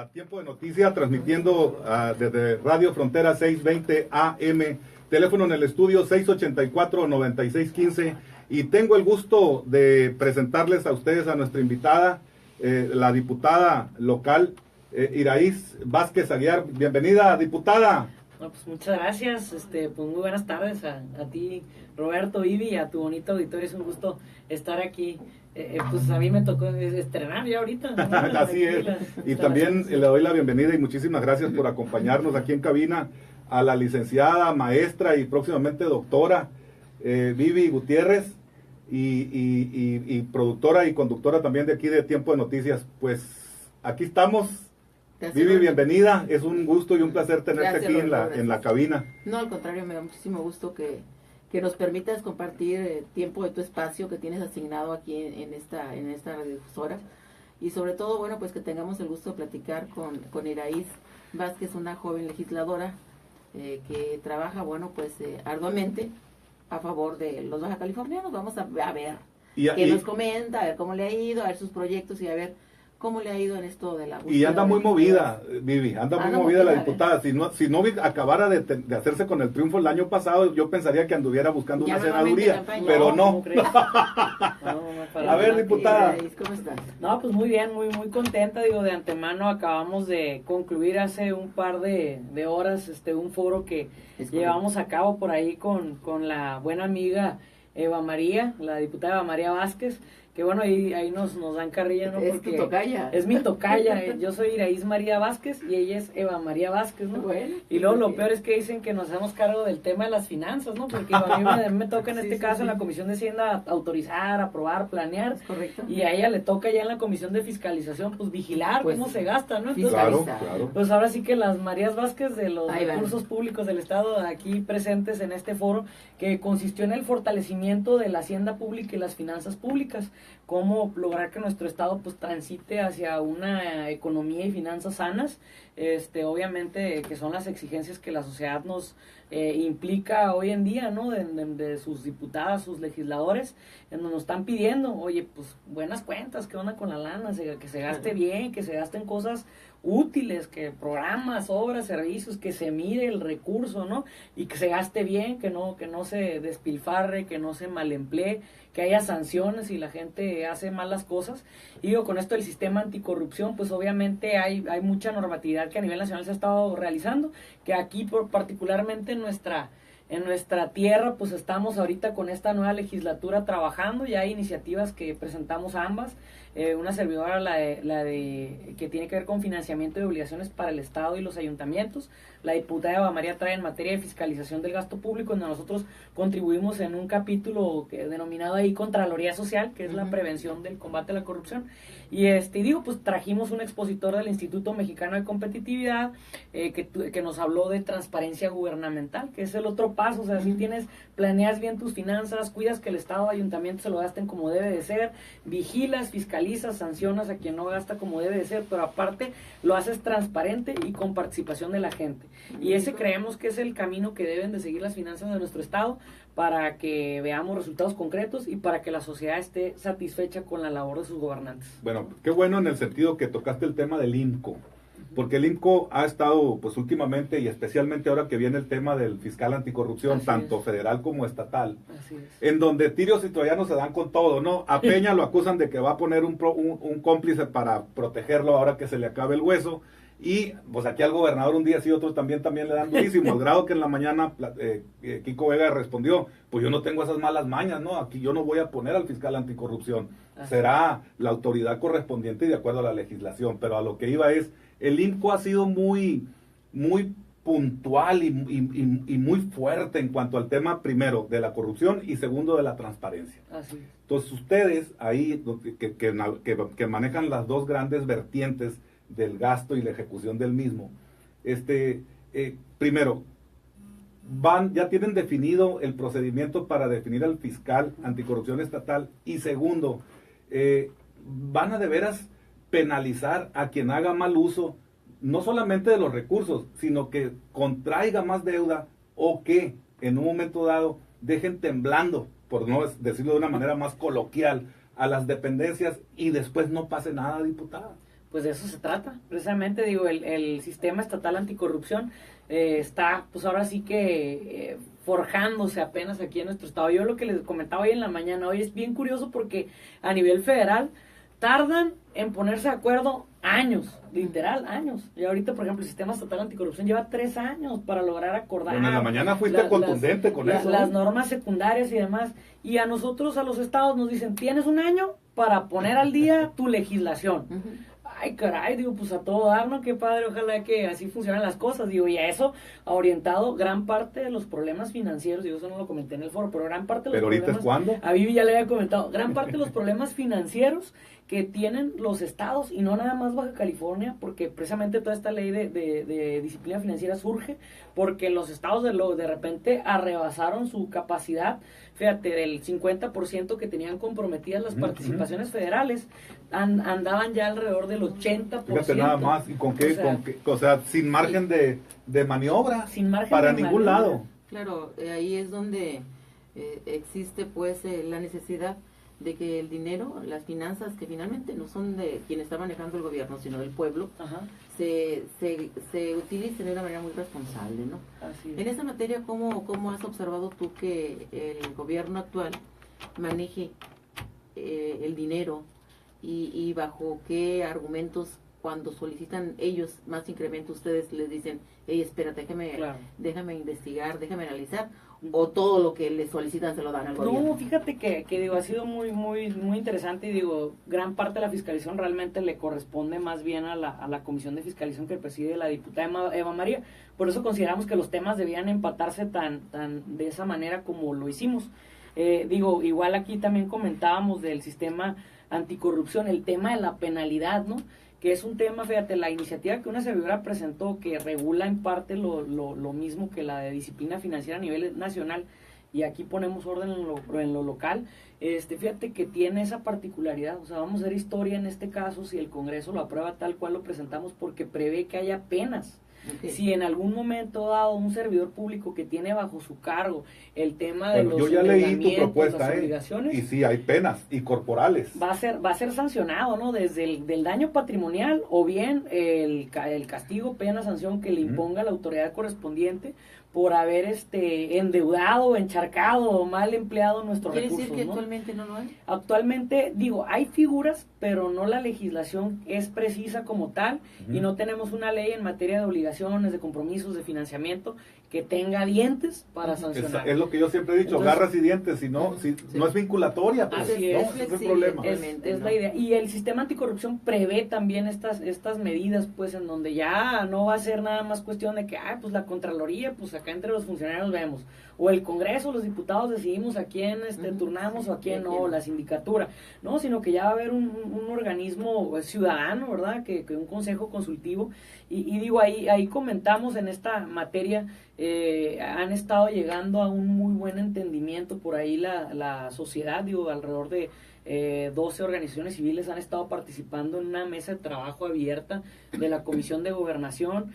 a Tiempo de Noticia, transmitiendo desde Radio Frontera 620 AM, teléfono en el estudio 684-9615, y tengo el gusto de presentarles a ustedes a nuestra invitada, la diputada local, Iraíz Vázquez Aguiar. Bienvenida, diputada. No, pues muchas gracias, pues muy buenas tardes a ti, Roberto, Vivi, y a tu bonito auditorio. Es un gusto estar aquí. Pues a mí me tocó estrenar ya ahorita, ¿no? Así es. Y también le doy la bienvenida y muchísimas gracias por acompañarnos aquí en cabina a la licenciada, maestra y próximamente doctora Vivi Gutiérrez, y productora y conductora también de aquí de Tiempo de Noticias. Pues aquí estamos. Vivi, bienvenida. Es un gusto y un placer tenerte aquí en la cabina. No, al contrario, me da muchísimo gusto que nos permitas compartir tiempo de tu espacio que tienes asignado aquí en esta radiodifusora, y sobre todo, bueno, pues que tengamos el gusto de platicar con Iraíz Vázquez, una joven legisladora que trabaja, bueno, pues arduamente a favor de los baja californianos. Vamos a ver qué nos comenta, a ver cómo le ha ido, a ver sus proyectos y a ver cómo le ha ido en esto de la búsqueda. Y anda muy movida, Vivi, anda muy movida la diputada. Si no acabara de hacerse con el triunfo el año pasado, yo pensaría que anduviera buscando una senaduría, pero no. A ver, diputada. ¿Cómo estás? No, pues muy bien, muy contenta. Digo, de antemano acabamos de concluir hace un par de horas un foro que llevamos a cabo por ahí con la buena amiga Eva María, la diputada Eva María Vázquez, que bueno, ahí nos dan carrilla, ¿no? Es tu tocaya. Es mi tocaya. Yo soy Iraíz María Vázquez y ella es Eva María Vázquez, ¿no? Bueno, y luego lo peor es que dicen que nos hacemos cargo del tema de las finanzas, ¿no? Porque a mí me toca en este caso en la Comisión de Hacienda autorizar, aprobar, planear. Correcto. Y a ella le toca ya en la Comisión de Fiscalización, pues vigilar cómo se gasta, ¿no? Entonces, claro. Pues ahora sí que las Marías Vázquez de los recursos públicos del Estado aquí presentes en este foro, que consistió en el fortalecimiento de la hacienda pública y las finanzas públicas, cómo lograr que nuestro Estado pues transite hacia una economía y finanzas sanas, obviamente que son las exigencias que la sociedad nos implica hoy en día, ¿no? De sus diputadas, sus legisladores, nos están pidiendo, oye, pues buenas cuentas, ¿qué onda con la lana? Que se gaste bien, que se gasten cosas útiles, que programas, obras, servicios, que se mire el recurso, ¿no? Y que se gaste bien, que no se despilfarre, que no se malemplee, que haya sanciones si la gente hace malas cosas. Y digo, con esto del sistema anticorrupción, pues obviamente hay mucha normatividad que a nivel nacional se ha estado realizando, que aquí particularmente en nuestra tierra, pues estamos ahorita con esta nueva legislatura trabajando. Ya hay iniciativas que presentamos ambas, una servidora, la de que tiene que ver con financiamiento de obligaciones para el Estado y los ayuntamientos, la diputada Eva María trae en materia de fiscalización del gasto público, donde nosotros contribuimos en un capítulo denominado ahí Contraloría Social, que es la prevención del combate a la corrupción. Y digo, pues trajimos un expositor del Instituto Mexicano de Competitividad que nos habló de transparencia gubernamental, que es el otro paso. O sea, si planeas bien tus finanzas, cuidas que el Estado, ayuntamiento se lo gasten como debe de ser, vigilas, fiscalizas, sancionas a quien no gasta como debe de ser, pero aparte lo haces transparente y con participación de la gente. Y ese creemos que es el camino que deben de seguir las finanzas de nuestro Estado, para que veamos resultados concretos y para que la sociedad esté satisfecha con la labor de sus gobernantes. Bueno, qué bueno en el sentido que tocaste el tema del INCO, porque el INCO ha estado, pues últimamente, y especialmente ahora que viene el tema del fiscal anticorrupción, tanto federal como estatal, en donde tirios y troyanos se dan con todo, ¿no? A Peña lo acusan de que va a poner un cómplice para protegerlo ahora que se le acabe el hueso. Y pues aquí al gobernador un día sí, otro también le dan durísimo, al grado que en la mañana Kiko Vega respondió, pues yo no tengo esas malas mañas, ¿no? Aquí yo no voy a poner al fiscal anticorrupción, será la autoridad correspondiente y de acuerdo a la legislación. Pero a lo que iba es, el INCO ha sido muy puntual y muy fuerte en cuanto al tema, primero, de la corrupción y segundo, de la transparencia. Así es. Entonces ustedes ahí, que manejan las dos grandes vertientes del gasto y la ejecución del mismo, primero, ya tienen definido el procedimiento para definir al fiscal anticorrupción estatal, y segundo, van a de veras penalizar a quien haga mal uso, no solamente de los recursos, sino que contraiga más deuda o que en un momento dado dejen temblando, por no decirlo de una manera más coloquial, a las dependencias y después no pase nada, diputada. pues de eso se trata. Precisamente, digo, el sistema estatal anticorrupción está, pues ahora sí que forjándose apenas aquí en nuestro estado. Yo lo que les comentaba hoy en la mañana, hoy es bien curioso porque a nivel federal tardan en ponerse de acuerdo años, literal, años. Y ahorita, por ejemplo, el sistema estatal anticorrupción lleva 3 años para lograr acordar. Bueno, en la mañana fuiste contundente con eso. Las normas secundarias y demás. Y a nosotros, a los estados, nos dicen, tienes 1 año para poner al día tu legislación. Ay, caray, digo, pues a todo dar, ¿no? Qué padre, ojalá que así funcionen las cosas, digo, y a eso ha orientado gran parte de los problemas financieros, digo, eso no lo comenté en el foro, pero gran parte de los problemas... ¿Pero ahorita es cuándo? A Vivi ya le había comentado, gran parte de los problemas financieros que tienen los estados, y no nada más Baja California, porque precisamente toda esta ley de disciplina financiera surge, porque los estados de repente arrebasaron su capacidad, fíjate, del 50% que tenían comprometidas las participaciones federales, andaban ya alrededor del 80%. Fíjate nada más, ¿y con qué? O sea, sin margen de maniobra, sin margen para de ningún maniobra. lado. Claro, ahí es donde existe pues la necesidad de que el dinero, las finanzas, que finalmente no son de quien está manejando el gobierno, sino del pueblo, se utilicen de una manera muy responsable, ¿no? Así es. En esa materia, ¿cómo has observado tú que el gobierno actual maneje el dinero y bajo qué argumentos, cuando solicitan ellos más incremento, ustedes les dicen, hey, espérate, déjame investigar, déjame analizar, o todo lo que les solicitan se lo dan al gobierno? No, fíjate que digo, ha sido muy interesante, y digo, gran parte de la fiscalización realmente le corresponde más bien a la comisión de fiscalización que preside la diputada Eva María. Por eso consideramos que los temas debían empatarse tan de esa manera como lo hicimos. Digo, igual aquí también comentábamos del sistema anticorrupción, el tema de la penalidad, ¿no? Que es un tema, fíjate, la iniciativa que una servidora presentó, que regula en parte lo mismo que la de disciplina financiera a nivel nacional, y aquí ponemos orden en lo local, fíjate que tiene esa particularidad. O sea, vamos a hacer historia en este caso si el Congreso lo aprueba tal cual lo presentamos, porque prevé que haya penas. Okay. Si en algún momento dado un servidor público que tiene bajo su cargo el tema de los yo ya leí tu propuesta, las obligaciones, y sí hay penas y corporales. Va a ser sancionado, ¿no? Desde el daño patrimonial, o bien el castigo, pena, sanción que le imponga la autoridad correspondiente por haber endeudado, encharcado o mal empleado nuestros recursos. ¿Quiere decir que actualmente no lo hay? Actualmente, digo, hay figuras, pero no la legislación es precisa como tal, y no tenemos una ley en materia de obligaciones, de compromisos, de financiamiento que tenga dientes para sancionar. Es lo que yo siempre he dicho, garras y dientes, si no es vinculatoria, pues así es el problema. Es la idea. Y el sistema anticorrupción prevé también estas medidas, pues, en donde ya no va a ser nada más cuestión de que, pues la Contraloría, pues acá entre los funcionarios vemos, o el Congreso, los diputados decidimos a quién turnamos o a quién no, la sindicatura, no, sino que ya va a haber un organismo ciudadano, ¿verdad? Que un consejo consultivo, y digo, ahí comentamos en esta materia, han estado llegando a un muy buen entendimiento por ahí la sociedad, digo, alrededor de 12 organizaciones civiles han estado participando en una mesa de trabajo abierta de la Comisión de Gobernación.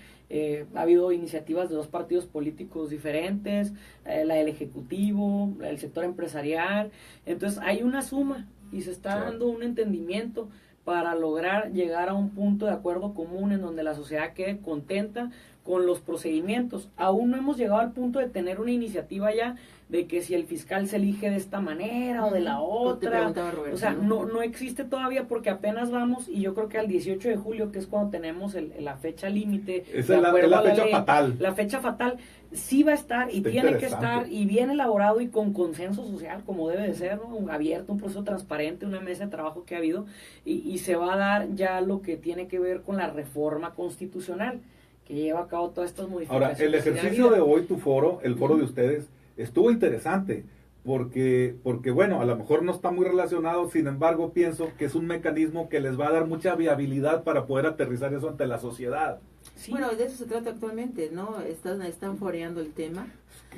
Ha habido iniciativas de 2 partidos políticos diferentes, la del Ejecutivo, la del sector empresarial. Entonces hay una suma y se está dando un entendimiento para lograr llegar a un punto de acuerdo común en donde la sociedad quede contenta con los procedimientos. Aún no hemos llegado al punto de tener una iniciativa ya de que si el fiscal se elige de esta manera o de la otra, Roberto, o sea, no existe todavía, porque apenas vamos, y yo creo que al 18 de julio, que es cuando tenemos la fecha límite, esa es la fecha fatal. La fecha fatal sí va a estar y tiene que estar, y bien elaborado y con consenso social, como debe de ser, ¿no? Abierto, un proceso transparente, una mesa de trabajo que ha habido, y se va a dar ya lo que tiene que ver con la reforma constitucional, que lleva a cabo todas estas modificaciones. Ahora, el ejercicio de hoy, tu foro, el foro de ustedes, estuvo interesante, porque bueno, a lo mejor no está muy relacionado, sin embargo, pienso que es un mecanismo que les va a dar mucha viabilidad para poder aterrizar eso ante la sociedad. Sí. Bueno, de eso se trata actualmente, ¿no? Están foreando el tema,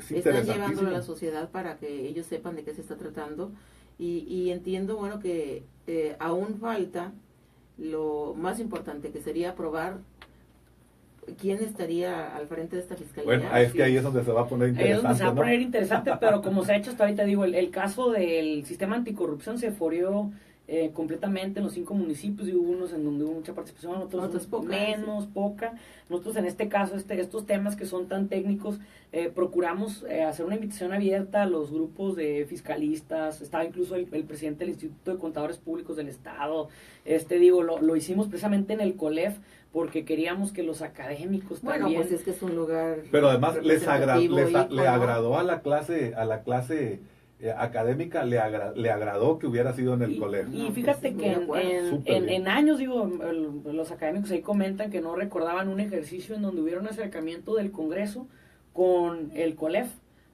están llevándolo a la sociedad para que ellos sepan de qué se está tratando, y entiendo, bueno, que aún falta lo más importante, que sería aprobar quién estaría al frente de esta fiscalía. Bueno, es que ahí es donde se va a poner interesante. Ahí es donde se va a poner interesante, pero como se ha hecho hasta ahorita, digo, el caso del sistema anticorrupción se foreó completamente en los 5 municipios, y hubo unos en donde hubo mucha participación, otros menos, poca. Nosotros en este caso, estos temas que son tan técnicos, procuramos hacer una invitación abierta a los grupos de fiscalistas. Estaba incluso el presidente del Instituto de Contadores Públicos del Estado. Lo hicimos precisamente en el COLEF, porque queríamos que los académicos también... Bueno, pues es que es un lugar... Pero además le agradó a la clase académica, le agradó que hubiera sido en el colegio. Y fíjate que en años, los académicos ahí comentan que no recordaban un ejercicio en donde hubiera un acercamiento del Congreso con el COLEF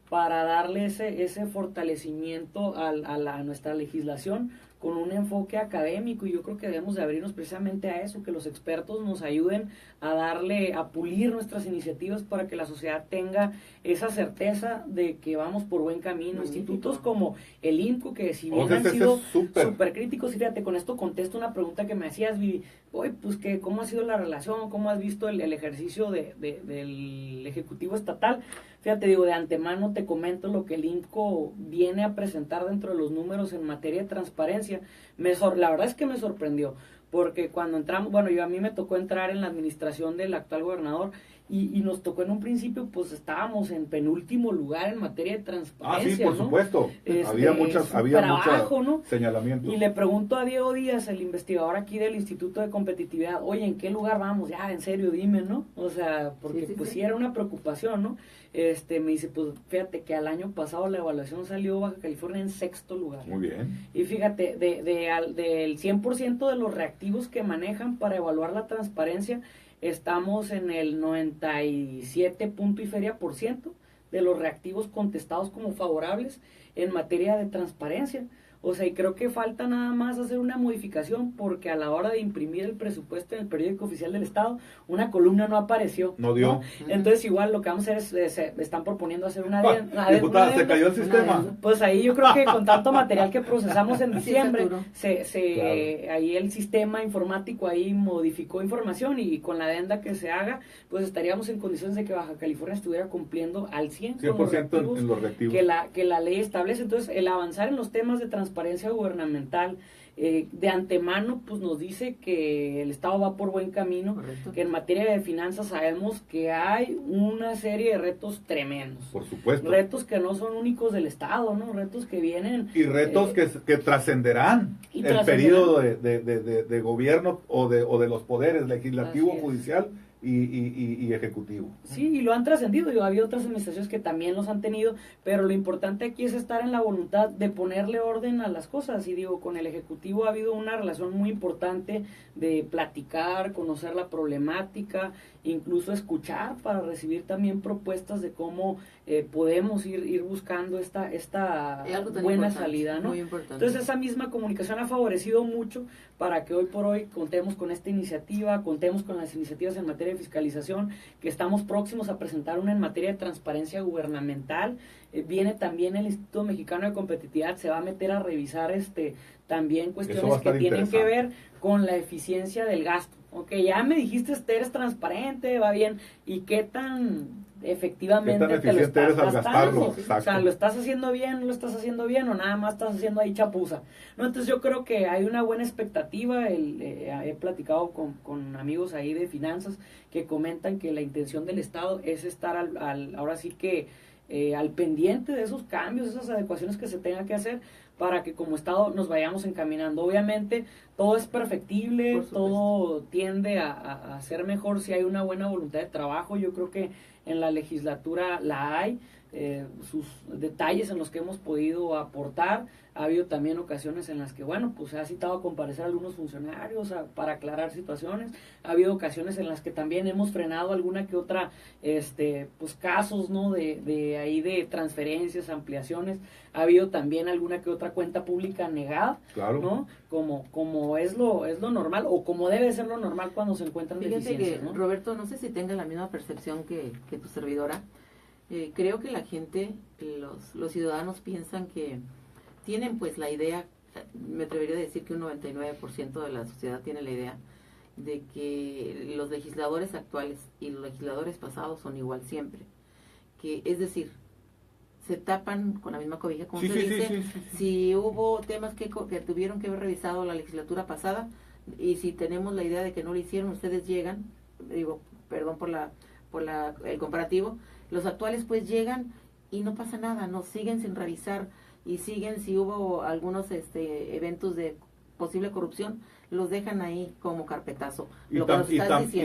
para darle ese fortalecimiento a nuestra legislación con un enfoque académico, y yo creo que debemos de abrirnos precisamente a eso, que los expertos nos ayuden a pulir nuestras iniciativas para que la sociedad tenga esa certeza de que vamos por buen camino. Institutos como el INCO, que si bien han sido súper críticos, fíjate, con esto contesto una pregunta que me hacías, Vivi, oye, pues que cómo ha sido la relación, cómo has visto el ejercicio del Ejecutivo Estatal. Fíjate, de antemano te comento lo que el INCO viene a presentar dentro de los números en materia de transparencia. La verdad es que me sorprendió, porque cuando entramos, a mí me tocó entrar en la administración del actual gobernador, y nos tocó en un principio, pues estábamos en penúltimo lugar en materia de transparencia. Sí, por supuesto. Había muchos señalamientos. Y le pregunto a Diego Díaz, el investigador aquí del Instituto de Competitividad, oye, ¿en qué lugar vamos? Ya, en serio, dime, ¿no? O sea, porque sí era una preocupación, ¿no? Me dice, pues fíjate que al año pasado la evaluación salió Baja California en 6º lugar. Muy bien. Y fíjate, del 100% de los reactivos que manejan para evaluar la transparencia, estamos en el 97 punto y feria por ciento de los reactivos contestados como favorables en materia de transparencia. O sea, y creo que falta nada más hacer una modificación, porque a la hora de imprimir el presupuesto en el periódico oficial del Estado, una columna no apareció. No dio. ¿no? Entonces, igual lo que vamos a hacer es, están proponiendo hacer una... Diputada, ¿se cayó el sistema? Pues ahí yo creo que con tanto material que procesamos en diciembre, claro. Ahí el sistema informático ahí modificó información, y con la adenda que se haga, pues estaríamos en condiciones de que Baja California estuviera cumpliendo al 100% en los reactivos que la ley establece. Entonces, el avanzar en los temas de transparencia gubernamental, de antemano, pues nos dice que el Estado va por buen camino. Correcto. Que en materia de finanzas sabemos que hay una serie de retos tremendos. Por supuesto. Retos que no son únicos del Estado, ¿no? Retos que vienen... Y retos que trascenderán el periodo de gobierno o de los poderes legislativo, judicial y ejecutivo. Sí, y lo han trascendido. Había otras administraciones que también los han tenido, pero lo importante aquí es estar en la voluntad de ponerle orden a las cosas. Y con el Ejecutivo ha habido una relación muy importante de platicar, conocer la problemática, incluso escuchar para recibir también propuestas de cómo podemos ir buscando esta buena salida, ¿no? Entonces, esa misma comunicación ha favorecido mucho para que hoy por hoy contemos con esta iniciativa, contemos con las iniciativas en materia de fiscalización, que estamos próximos a presentar una en materia de transparencia gubernamental. Viene también el Instituto Mexicano de Competitividad, se va a meter a revisar también cuestiones que tienen que ver con la eficiencia del gasto. Ok, ya me dijiste, eres transparente, va bien, ¿y qué tan efectivamente te lo estás gastando? O sea, ¿lo estás haciendo bien, no lo estás haciendo bien, o nada más estás haciendo ahí chapuza? No, entonces yo creo que hay una buena expectativa. He platicado con amigos ahí de finanzas que comentan que la intención del Estado es estar ahora sí que al pendiente de esos cambios, esas adecuaciones que se tengan que hacer, para que como Estado nos vayamos encaminando. Obviamente todo es perfectible, todo tiende a ser mejor si hay una buena voluntad de trabajo. Yo creo que en la legislatura la hay, sus detalles en los que hemos podido aportar. Ha habido también ocasiones en las que, pues se ha citado a comparecer a algunos funcionarios para aclarar situaciones. Ha habido ocasiones en las que también hemos frenado alguna que otra, pues casos, ¿no? De transferencias, ampliaciones. Ha habido también alguna que otra cuenta pública negada, claro, ¿no? Como es lo normal, o como debe ser lo normal cuando se encuentran deficiencias, ¿no? Roberto, no sé si tenga la misma percepción que tu servidora. Creo que la gente, los ciudadanos piensan que tienen pues la idea, me atrevería a decir que un 99% de la sociedad tiene la idea de que los legisladores actuales y los legisladores pasados son igual siempre. Es decir, se tapan con la misma cobija, como se dice. Si hubo temas que tuvieron que haber revisado la legislatura pasada, y si tenemos la idea de que no lo hicieron, ustedes llegan, digo, perdón por el comparativo, los actuales pues llegan y no pasa nada, no siguen sin revisar, y siguen, si hubo algunos eventos de posible corrupción, los dejan ahí como carpetazo. Y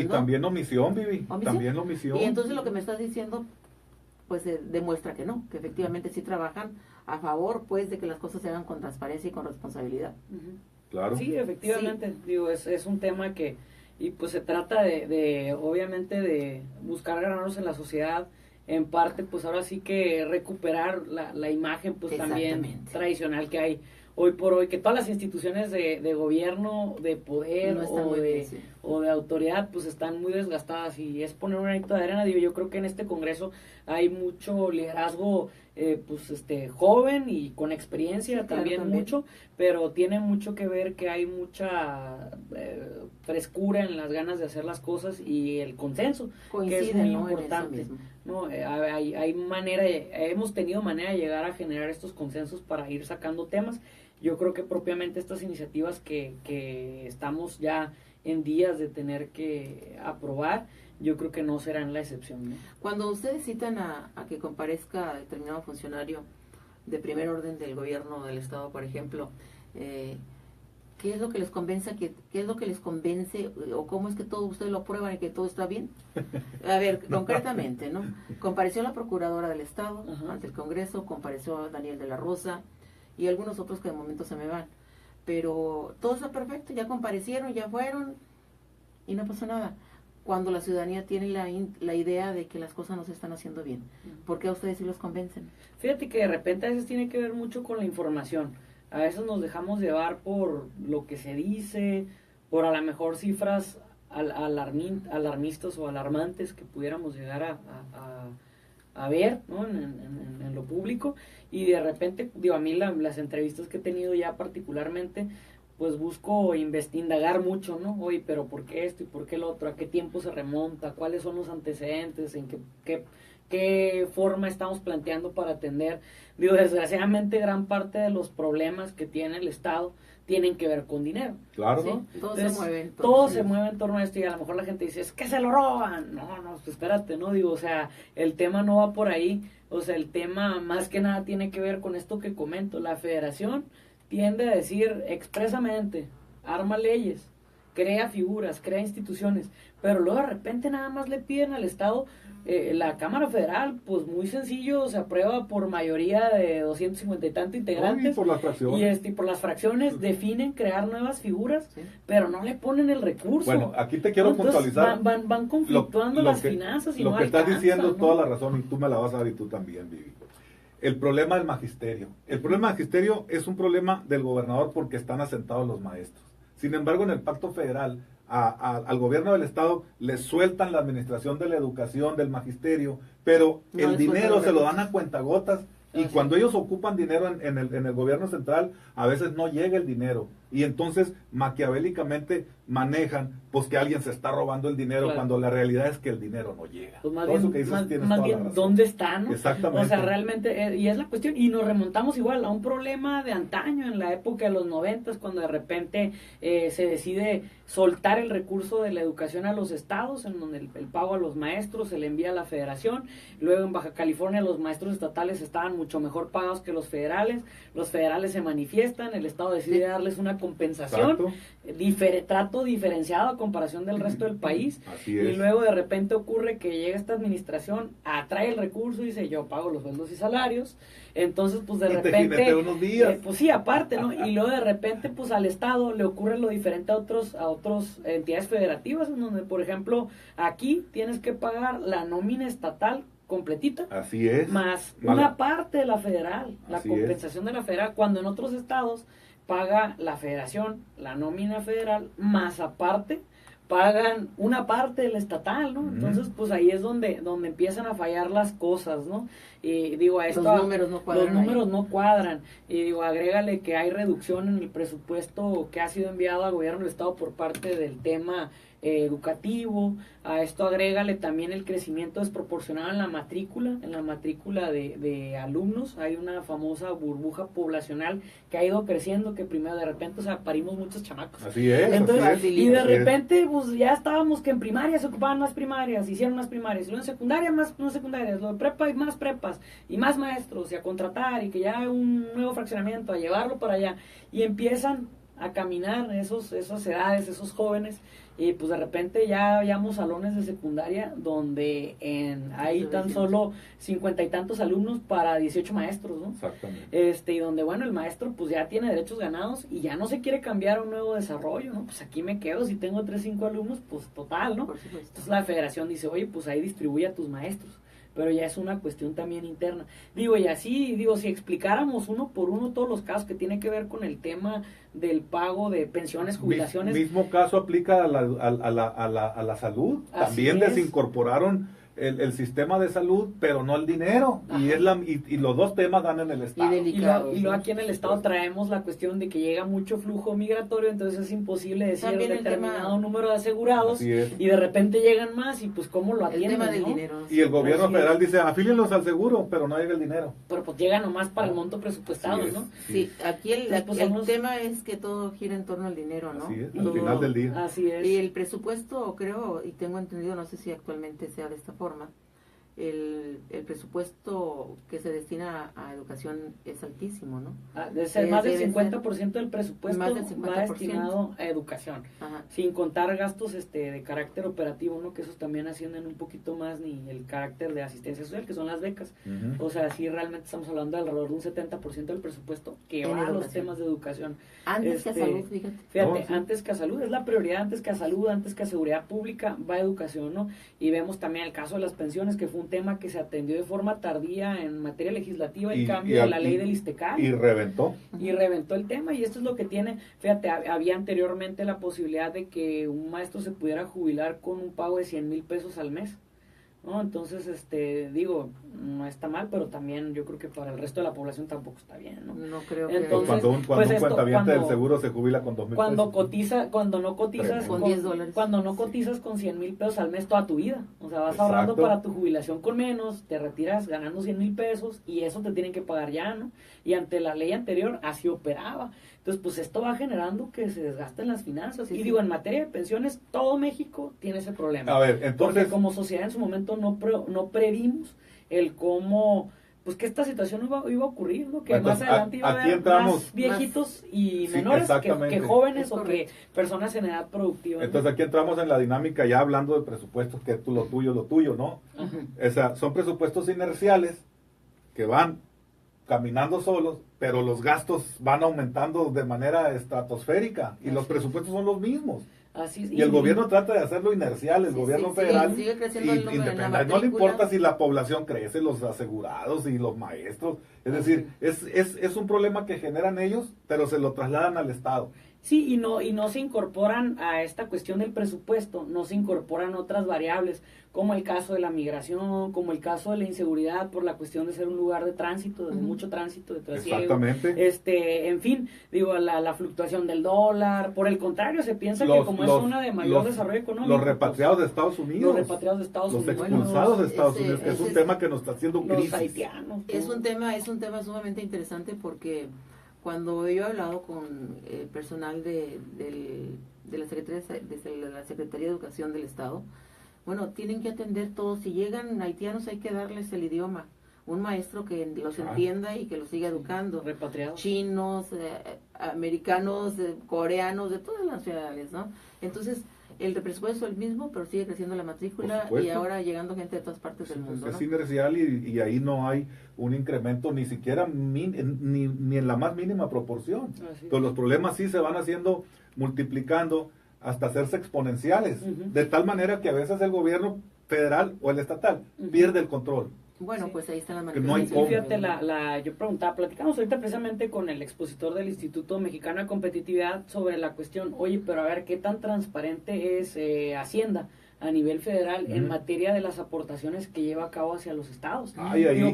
también omisión, Vivi. También omisión. Y entonces lo que me estás diciendo, pues demuestra que no, que efectivamente sí trabajan a favor, pues, de que las cosas se hagan con transparencia y con responsabilidad. Claro. Sí, efectivamente, digo, es un tema que, y pues se trata de obviamente, de buscar ganarnos en la sociedad, en parte, pues ahora sí que recuperar la imagen, pues también tradicional que hay hoy por hoy, que todas las instituciones de gobierno, de poder o de autoridad, pues están muy desgastadas, y es poner un granito de arena. Digo, yo creo que en este Congreso hay mucho liderazgo, pues joven y con experiencia, también mucho, pero tiene mucho que ver que hay mucha frescura en las ganas de hacer las cosas, y el consenso, que es muy importante. No, hay manera, hemos tenido manera de llegar a generar estos consensos para ir sacando temas. Yo creo que propiamente estas iniciativas que estamos ya en días de tener que aprobar, yo creo que no serán la excepción, ¿no? Cuando ustedes citan a que comparezca determinado funcionario de primer orden del gobierno del Estado, por ejemplo, ¿qué es lo que les convence, qué es lo que les convence, o cómo es que todo ustedes lo aprueban y que todo está bien? A ver, concretamente, ¿no? Compareció la Procuradora del Estado ante el Congreso, compareció Daniel de la Rosa y algunos otros que de momento se me van, pero todo está perfecto, ya comparecieron, ya fueron y no pasó nada. Cuando la ciudadanía tiene la idea de que las cosas no se están haciendo bien, ¿por qué a ustedes sí los convencen? Fíjate que de repente a veces tiene que ver mucho con la información. A veces nos dejamos llevar por lo que se dice, por a lo mejor cifras alarmistas o alarmantes que pudiéramos llegar a ver, ¿no? en lo público, y de repente, digo, a mí las entrevistas que he tenido ya particularmente, pues busco indagar mucho, ¿no? Oye, pero ¿por qué esto y por qué lo otro? ¿A qué tiempo se remonta? ¿Cuáles son los antecedentes? ¿En qué forma estamos planteando para atender? Digo, desgraciadamente gran parte de los problemas que tiene el Estado tienen que ver con dinero. Claro, ¿sí? ¿no? Todo se mueve en torno a esto, y a lo mejor la gente dice, es que se lo roban. No, pues espérate, ¿no? Digo, o sea, el tema no va por ahí. O sea, el tema más que nada tiene que ver con esto que comento. La Federación tiende a decir expresamente, arma leyes, crea figuras, crea instituciones, pero luego de repente nada más le piden al Estado, la Cámara Federal, pues muy sencillo, se aprueba por mayoría de 250 y tanto integrantes, y por las fracciones, y por las fracciones definen crear nuevas figuras, pero no le ponen el recurso. Bueno, aquí te quiero puntualizar. Van conflictuando las finanzas y lo no que alcanza, estás diciendo es ¿no? toda la razón, y tú me la vas a dar, y tú también, Vivi. El problema del magisterio. El problema del magisterio es un problema del gobernador porque están asentados los maestros. Sin embargo, en el pacto federal, al gobierno del Estado le sueltan la administración de la educación, del magisterio, pero el dinero se lo dan a cuentagotas, y cuando ellos ocupan dinero en el gobierno central, a veces no llega el dinero. Y entonces maquiavélicamente manejan pues que alguien se está robando el dinero, cuando la realidad es que el dinero no llega. Pues más bien, ¿dónde está, no? Exactamente. O sea, realmente, y es la cuestión, y nos remontamos igual a un problema de antaño, en la época de los 90, cuando de repente se decide soltar el recurso de la educación a los estados, en donde el pago a los maestros se le envía a la federación. Luego en Baja California los maestros estatales estaban mucho mejor pagados que los federales se manifiestan, el estado decide darles una compensación, trato diferenciado a comparación del resto del país. Así es. Y luego de repente ocurre que llega esta administración, atrae el recurso y dice, yo pago los sueldos y salarios. Entonces pues de repente unos días. pues sí, aparte, ¿no? Y luego de repente pues al Estado le ocurre lo diferente a otras entidades federativas, en donde por ejemplo aquí tienes que pagar la nómina estatal completita. Así es. Más una parte de la federal, la compensación de la federal, cuando en otros estados paga la federación, la nómina federal, más aparte pagan una parte del estatal, ¿no? Entonces, pues ahí es donde empiezan a fallar las cosas, ¿no? Y digo, a esto, los números no cuadran. Y digo, agrégale que hay reducción en el presupuesto que ha sido enviado al gobierno del estado por parte del tema educativo. A esto agrégale también el crecimiento desproporcionado en la matrícula de alumnos. Hay una famosa burbuja poblacional que ha ido creciendo, que primero de repente, o sea, parimos muchos chamacos. Así es. Entonces, así es, y de repente, pues ya estábamos que en primaria se ocupaban más primarias, hicieron más primarias, y luego en secundaria más secundarias, luego de prepa y más prepas, y más maestros, y a contratar, y que ya hay un nuevo fraccionamiento, a llevarlo para allá, y empiezan a caminar esas edades, esos jóvenes, y pues de repente ya habíamos salones de secundaria donde hay tan solo 50 y tantos alumnos para 18 maestros, ¿no? Exactamente. Y donde, bueno, el maestro pues ya tiene derechos ganados y ya no se quiere cambiar a un nuevo desarrollo, ¿no? Pues aquí me quedo, si tengo 3, 5 alumnos, pues total, ¿no? Entonces la federación dice, oye, pues ahí distribuye a tus maestros. Pero ya es una cuestión también interna. Y así, si explicáramos uno por uno todos los casos que tienen que ver con el tema del pago de pensiones, jubilaciones. Mismo caso aplica a la salud. Así También es. desincorporaron el sistema de salud, pero no el dinero. Y los dos temas dan en el Estado. Y luego aquí en el Estado traemos la cuestión de que llega mucho flujo migratorio, entonces es imposible decir determinado número de asegurados, y de repente llegan más, y pues cómo lo atienden, el tema del ¿no? dinero. Y el gobierno federal dice, afílienlos al seguro, pero no llega el dinero. Pero pues llega nomás para el monto presupuestado, ¿no? Sí, aquí el tema es que todo gira en torno al dinero, ¿no? Así es, al final del día. Así es. Y el presupuesto, creo, y tengo entendido, no sé si actualmente sea de esta forma, el presupuesto que se destina a educación es altísimo, ¿no? Debe ser más del 50% del presupuesto más del 50%. va destinado a educación. Ajá. Sin contar gastos de carácter operativo, ¿no? Que esos también ascienden un poquito más, ni el carácter de asistencia social, que son las becas. O sea, sí, realmente estamos hablando de alrededor de un 70% del presupuesto que va a los temas de educación. Antes que a salud, fíjate. Fíjate, antes que a salud, es la prioridad, antes que a salud, antes que a seguridad pública, va a educación, ¿no? Y vemos también el caso de las pensiones, que fue un tema que se atendió de forma tardía en materia legislativa, el cambio de la ley del ISTECAL. Y reventó. Y reventó el tema, y esto es lo que tiene, fíjate, había anteriormente la posibilidad de que un maestro se pudiera jubilar con un pago de 100,000 pesos al mes, ¿no? Entonces, no está mal, pero también yo creo que para el resto de la población tampoco está bien, ¿no? No creo que... Entonces, cuando un cuentaviente del seguro se jubila con 2,000 pesos. Cuando no cotizas con $10. Cuando no cotizas con 100,000 pesos al mes toda tu vida. O sea, vas ahorrando para tu jubilación con menos, te retiras ganando 100,000 pesos y eso te tienen que pagar ya, ¿no? Y ante la ley anterior así operaba. Entonces, pues esto va generando que se desgasten las finanzas. Y en materia de pensiones, todo México tiene ese problema. A ver, entonces... Porque como sociedad en su momento no previmos el cómo, pues que esta situación iba a ocurrir, ¿no? Que entonces, más adelante iba a haber más viejitos y menores que jóvenes o que personas en edad productiva. Entonces aquí entramos en la dinámica ya hablando de presupuestos, que es lo tuyo, ¿no? O sea, son presupuestos inerciales que van caminando solos, pero los gastos van aumentando de manera estratosférica y los presupuestos son los mismos. Así es. Y el gobierno trata de hacerlo inercial, el gobierno federal, sigue creciendo el número en la no le matrícula. importa si la población crece, los asegurados y los maestros, es decir, es un problema que generan ellos, pero se lo trasladan al Estado. Sí, y no se incorporan a esta cuestión del presupuesto, no se incorporan otras variables, como el caso de la migración, como el caso de la inseguridad por la cuestión de ser un lugar de tránsito, de mucho tránsito, de trasiego. Exactamente. En fin, la fluctuación del dólar, por el contrario, se piensa que como es una de mayor desarrollo económico. Los repatriados de Estados Unidos. Los repatriados de Estados Unidos. Los expulsados de Estados Unidos, que es un tema que nos está haciendo crisis. Los haitianos. Es un tema sumamente interesante porque cuando yo he hablado con personal de la Secretaría de Educación del Estado, bueno, tienen que atender todos. Si llegan haitianos hay que darles el idioma. Un maestro que los entienda y que los siga educando. Repatriados. Chinos, americanos, coreanos, de todas las nacionalidades, ¿no? Entonces, el presupuesto es el mismo, pero sigue creciendo la matrícula y ahora llegando gente de todas partes del mundo, ¿no? Es inercial y ahí no hay un incremento ni siquiera ni en la más mínima proporción. Entonces los problemas sí se van haciendo, multiplicando hasta hacerse exponenciales, de tal manera que a veces el gobierno federal o el estatal pierde el control. Bueno, pues ahí está la manifestación. Fíjate, yo preguntaba, platicamos ahorita precisamente con el expositor del Instituto Mexicano de Competitividad sobre la cuestión, oye, pero a ver, ¿qué tan transparente es Hacienda a nivel federal en materia de las aportaciones que lleva a cabo hacia los estados?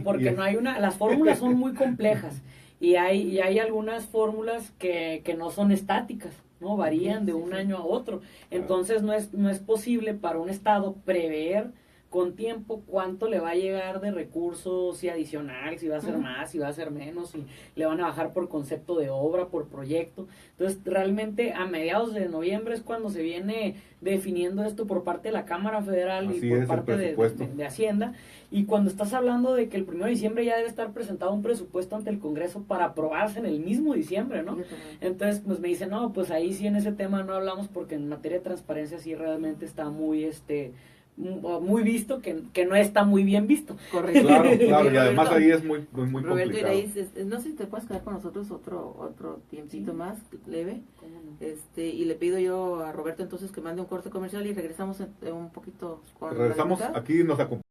Porque no hay las fórmulas son muy complejas y hay algunas fórmulas que no son estáticas. ¿no? Varían de un año a otro. Entonces no es posible para un estado prever con tiempo cuánto le va a llegar de recursos, si adicional, si va a ser más, si va a ser menos, si le van a bajar por concepto de obra, por proyecto. Entonces, realmente a mediados de noviembre es cuando se viene definiendo esto por parte de la Cámara Federal y por parte de Hacienda. Y cuando estás hablando de que el 1 de diciembre ya debe estar presentado un presupuesto ante el Congreso para aprobarse en el mismo diciembre, ¿no? Entonces, pues me dicen, no, pues ahí sí en ese tema no hablamos porque en materia de transparencia sí realmente está muy, muy visto, que no está muy bien visto. Correcto. Claro, y además ahí es muy Roberto, complicado. No sé si te puedes quedar con nosotros otro tiempito más, leve. Y le pido yo a Roberto entonces que mande un corte comercial y regresamos un poquito con regresamos, aquí nos acompaña